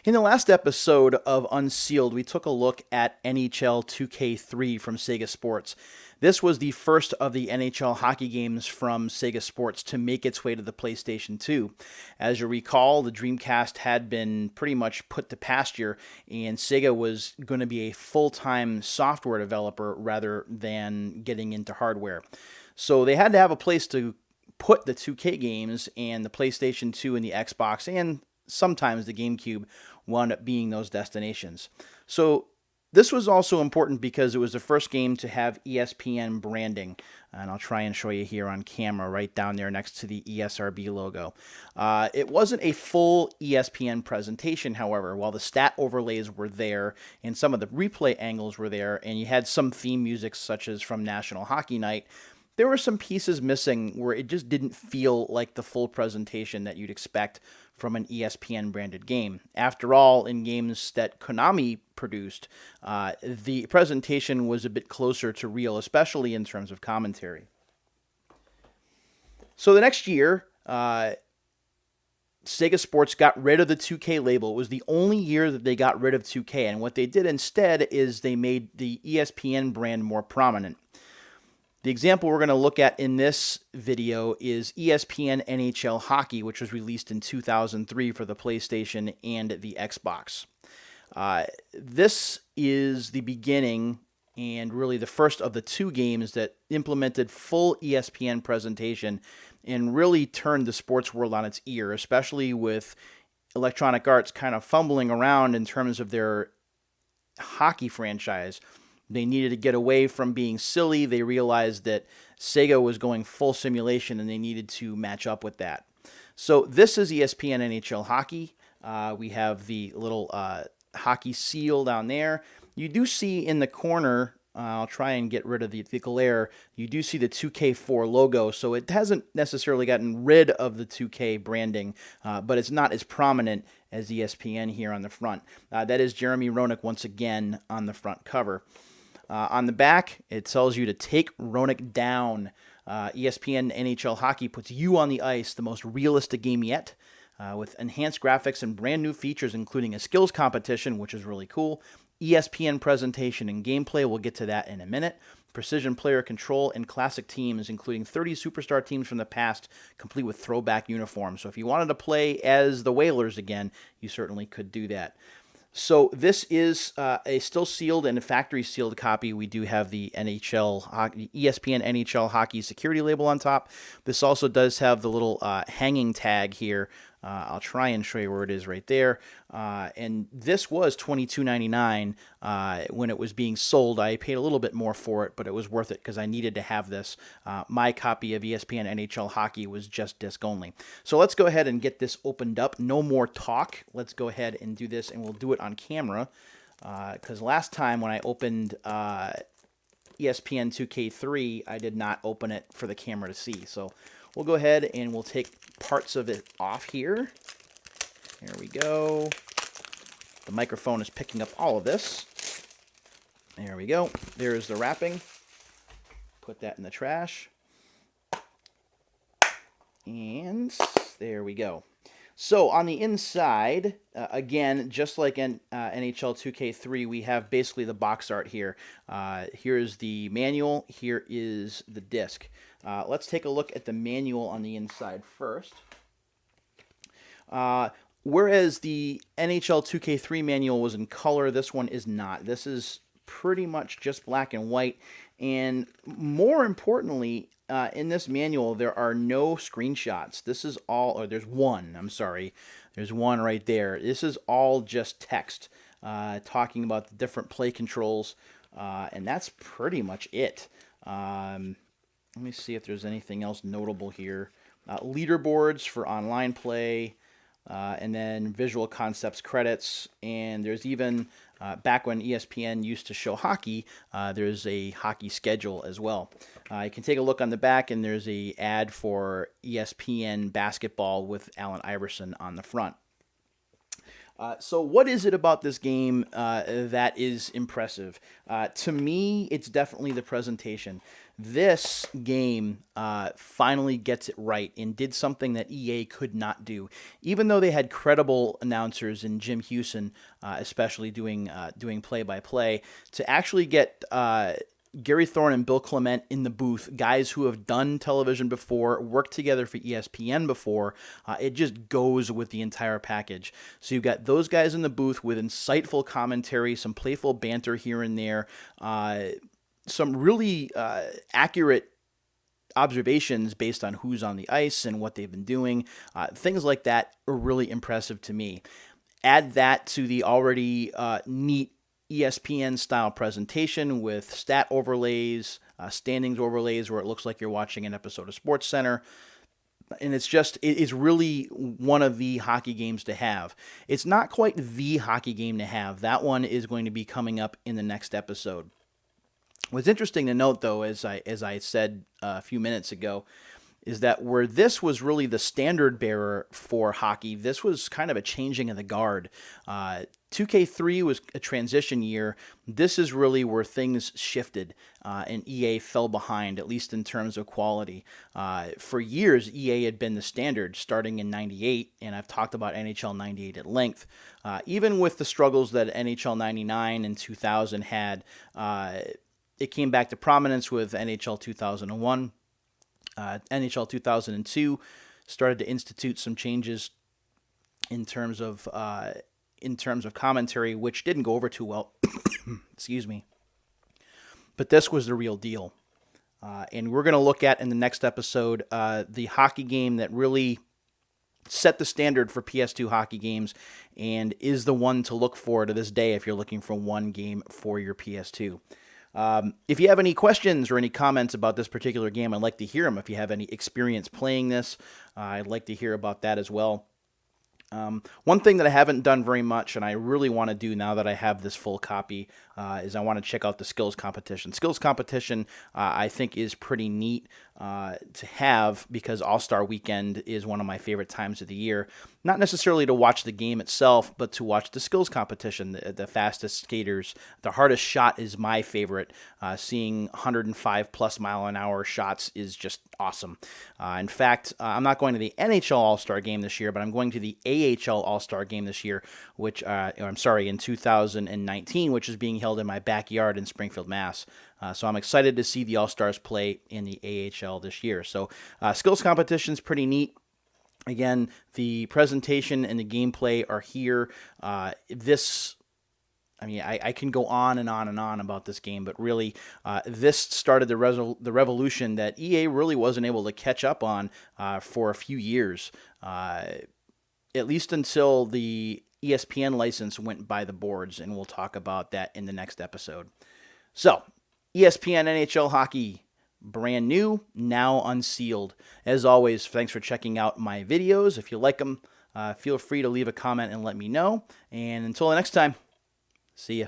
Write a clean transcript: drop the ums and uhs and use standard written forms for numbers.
In the last episode of Unsealed, we took a look at NHL 2K3 from SEGA Sports. This was the first of the NHL hockey games from SEGA Sports to make its way to the PlayStation 2. As you recall, the Dreamcast had been pretty much put to pasture, and SEGA was going to be a full-time software developer rather than getting into hardware. So they had to have a place to put the 2K games, and the PlayStation 2 and the Xbox and sometimes the GameCube wound up being those destinations. So this was also important because it was the first game to have ESPN branding. And I'll try and show you here on camera right down there next to the ESRB logo. It wasn't a full ESPN presentation, however. While the stat overlays were there and some of the replay angles were there, and you had some theme music such as from National Hockey Night, there were some pieces missing where it just didn't feel like the full presentation that you'd expect from an ESPN branded game. After all, in games that Konami produced, the presentation was a bit closer to real, especially in terms of commentary. So the next year, SEGA Sports got rid of the 2K label. It was the only year that they got rid of 2K, and what they did instead is they made the ESPN brand more prominent. The example we're going to look at in this video is ESPN NHL Hockey, which was released in 2003 for the PlayStation and the Xbox. This is the beginning and really the first of the two games that implemented full ESPN presentation and really turned the sports world on its ear, especially with Electronic Arts kind of fumbling around in terms of their hockey franchise. They needed to get away from being silly. They realized that SEGA was going full simulation and they needed to match up with that. So this is ESPN NHL Hockey. We have the little hockey seal down there. You do see in the corner, I'll try and get rid of the glare, you do see the 2K4 logo. So it hasn't necessarily gotten rid of the 2K branding, but it's not as prominent as ESPN here on the front. That is Jeremy Roenick once again on the front cover. On the back, it tells you to take Roenick down. ESPN NHL Hockey puts you on the ice, the most realistic game yet, with enhanced graphics and brand new features, including a skills competition, which is really cool, ESPN presentation and gameplay. We'll get to that in a minute. Precision player control and classic teams, including 30 superstar teams from the past, complete with throwback uniforms. So if you wanted to play as the Whalers again, you certainly could do that. So this is a still sealed and a factory sealed copy. We do have the ESPN NHL Hockey security label on top. This also does have the little hanging tag here. I'll try and show you where it is right there. And this was $22.99 when it was being sold. I paid a little bit more for it, but it was worth it because I needed to have this. My copy of ESPN NHL Hockey was just disc only. So let's go ahead and get this opened up. No more talk. Let's go ahead and do this, and we'll do it on camera because last time when I opened ESPN 2K3, I did not open it for the camera to see. So we'll go ahead and we'll take parts of it off here. There we go. The microphone is picking up all of this. There we go. There's the wrapping. Put that in the trash. And there we go. So on the inside, again, just like in NHL 2K3, we have basically the box art here. Here's the manual. Here is the disc. Let's take a look at the manual on the inside first. Whereas the NHL 2K3 manual was in color, this one is not. This is pretty much just black and white. And more importantly, in this manual, there are no screenshots. This is all, or there's one, I'm sorry. There's one right there. This is all just text talking about the different play controls. And that's pretty much it. Let me see if there's anything else notable here. Leaderboards for online play, and then visual concepts credits, and there's even, back when ESPN used to show hockey, there's a hockey schedule as well. You can take a look on the back, and there's a ad for ESPN basketball with Allen Iverson on the front. So what is it about this game that is impressive? To me, it's definitely the presentation. This game finally gets it right and did something that EA could not do. Even though they had credible announcers in Jim Hewson, especially doing play-by-play, to actually get Gary Thorne and Bill Clement in the booth, guys who have done television before, worked together for ESPN before, it just goes with the entire package. So you've got those guys in the booth with insightful commentary, some playful banter here and there, some really accurate observations based on who's on the ice and what they've been doing. Things like that are really impressive to me. Add that to the already neat ESPN-style presentation with stat overlays, standings overlays where it looks like you're watching an episode of SportsCenter. And it's really one of the hockey games to have. It's not quite the hockey game to have. That one is going to be coming up in the next episode. What's interesting to note, though, as I said a few minutes ago, is that where this was really the standard bearer for hockey, this was kind of a changing of the guard. 2K3 was a transition year. This is really where things shifted, and EA fell behind, at least in terms of quality. For years, EA had been the standard, starting in 98, and I've talked about NHL 98 at length. Even with the struggles that NHL 99 and 2000 had, it came back to prominence with NHL 2001. NHL 2002 started to institute some changes in terms of commentary, which didn't go over too well. Excuse me. But this was the real deal. And we're going to look at in the next episode the hockey game that really set the standard for PS2 hockey games and is the one to look for to this day if you're looking for one game for your PS2. If you have any questions or any comments about this particular game, I'd like to hear them. If you have any experience playing this, I'd like to hear about that as well. One thing that I haven't done very much, and I really want to do now that I have this full copy, is I want to check out the skills competition. Skills competition, I think, is pretty neat to have because All-Star Weekend is one of my favorite times of the year. Not necessarily to watch the game itself, but to watch the skills competition, the fastest skaters. The hardest shot is my favorite. Seeing 105-plus mile-an-hour shots is just awesome. In fact, I'm not going to the NHL All-Star Game this year, but I'm going to the AHL All-Star Game this year, in 2019, which is being held in my backyard in Springfield, Mass. So I'm excited to see the All-Stars play in the AHL this year. So skills competition is pretty neat. Again, the presentation and the gameplay are here. I can go on and on and on about this game, but really, this started the revolution that EA really wasn't able to catch up on for a few years, at least until the ESPN license went by the boards, and we'll talk about that in the next episode. So, ESPN NHL Hockey, brand new, now unsealed. As always, thanks for checking out my videos. If you like them, feel free to leave a comment and let me know. And until the next time, see ya.